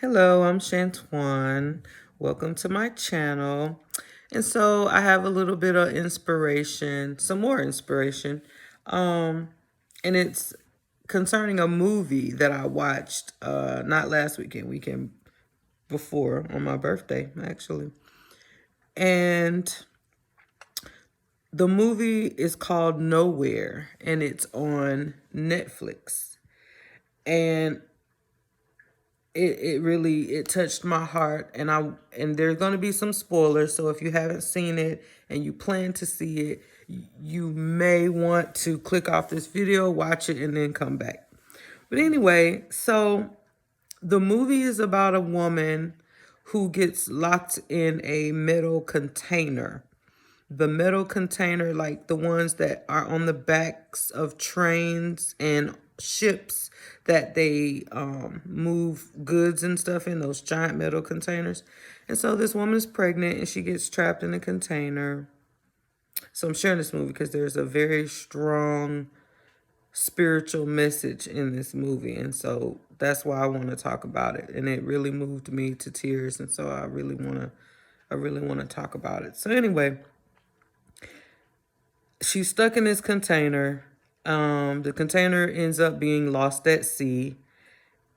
Hello, I'm Shantuan. Welcome to my channel. And so I have a little bit of inspiration, some more inspiration. Um, and it's concerning a movie that I watched not last weekend before on my birthday, actually. And the movie is called Nowhere and it's on Netflix. And it really it touched my heart, and there's going to be some spoilers, so if you haven't seen it and you plan to see it, you may want to click off this video, watch it, and then come back. But anyway, so the movie is about a woman who gets locked in a metal container. The metal container, like the ones that are on the backs of trains and ships that they move goods and stuff in, those giant metal containers. And so this woman is pregnant and she gets trapped in a container. So I'm sharing this movie because there's a very strong spiritual message in this movie. And so that's why I want to talk about it. And it really moved me to tears. And so I really want to talk about it. So anyway, she's stuck in this container. The container ends up being lost at sea,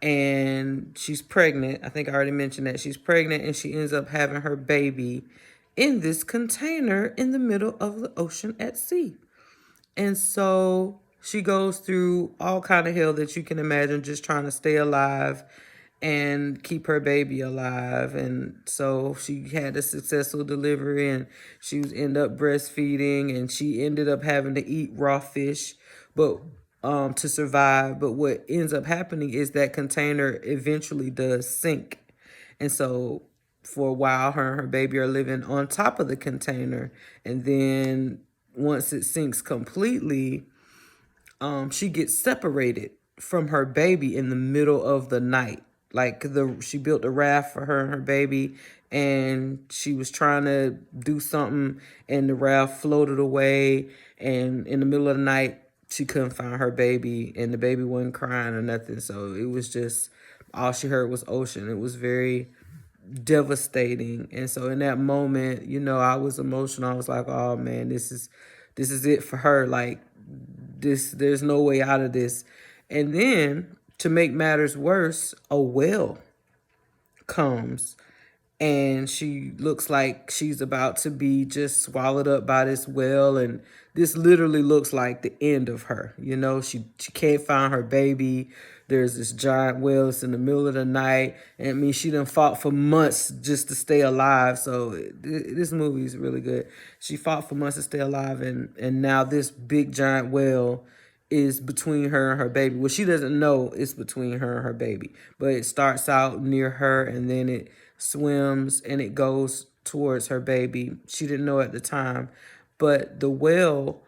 and she's pregnant. I think I already mentioned that she's pregnant, and she ends up having her baby in this container in the middle of the ocean at sea. And so she goes through all kind of hell that you can imagine, just trying to stay alive and keep her baby alive. And so she had a successful delivery, and she was end up breastfeeding, and she ended up having to eat raw fish, but to survive. But what ends up happening is that container eventually does sink. And so for a while, her and her baby are living on top of the container. And then once it sinks completely, she gets separated from her baby in the middle of the night. Like she built a raft for her and her baby, and she was trying to do something, and the raft floated away. And in the middle of the night, she couldn't find her baby, and the baby wasn't crying or nothing. So it was just all she heard was ocean. It was very devastating. And so in that moment, I was emotional. I was like, oh man, this is it for her. Like there's no way out of this. And then to make matters worse, a whale comes, and she looks like she's about to be just swallowed up by this whale. And this literally looks like the end of her. She can't find her baby. There's this giant whale. It's in the middle of the night, and I mean, she done fought for months just to stay alive. So this movie is really good. She fought for months to stay alive, and now this big giant whale is between her and her baby. Well, she doesn't know it's between her and her baby, but it starts out near her, and then it swims and it goes towards her baby. She didn't know at the time, but the whale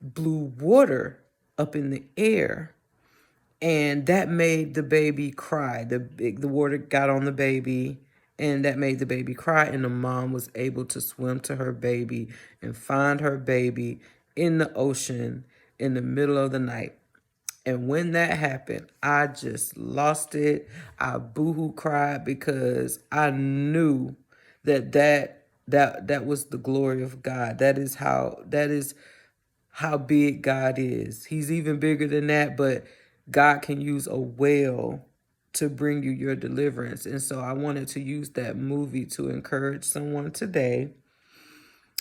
blew water up in the air, and that made the baby cry. The water got on the baby, and that made the baby cry, and the mom was able to swim to her baby and find her baby in the ocean in the middle of the night. And when that happened, I just lost it. I boohoo cried because I knew that was the glory of God. That is how big God is. He's even bigger than that, but God can use a whale to bring you your deliverance. And so I wanted to use that movie to encourage someone today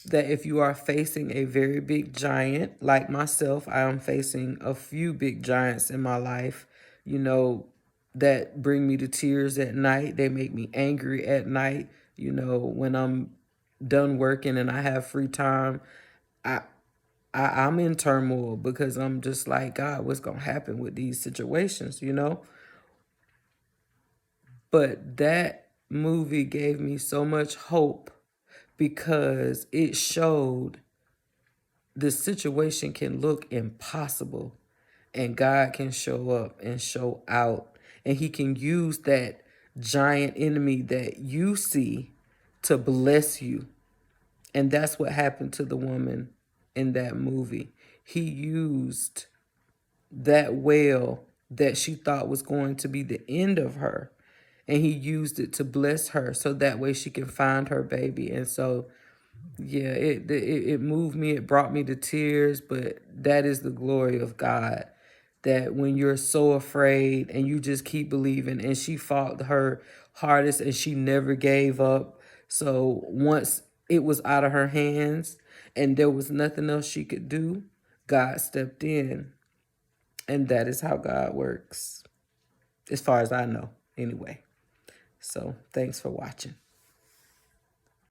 that if you are facing a very big giant, like myself, I am facing a few big giants in my life, you know, that bring me to tears at night. They make me angry at night. When I'm done working and I have free time, I, I'm in turmoil because I'm just like, God, what's going to happen with these situations? But that movie gave me so much hope because it showed the situation can look impossible, and God can show up and show out, and he can use that giant enemy that you see to bless you. And that's what happened to the woman in that movie. He used that whale that she thought was going to be the end of her, and he used it to bless her so that way she can find her baby. And so, yeah, it moved me. It brought me to tears, but that is the glory of God. That when you're so afraid and you just keep believing, and she fought her hardest and she never gave up. So once it was out of her hands and there was nothing else she could do, God stepped in. And that is how God works, as far as I know, anyway. So thanks for watching.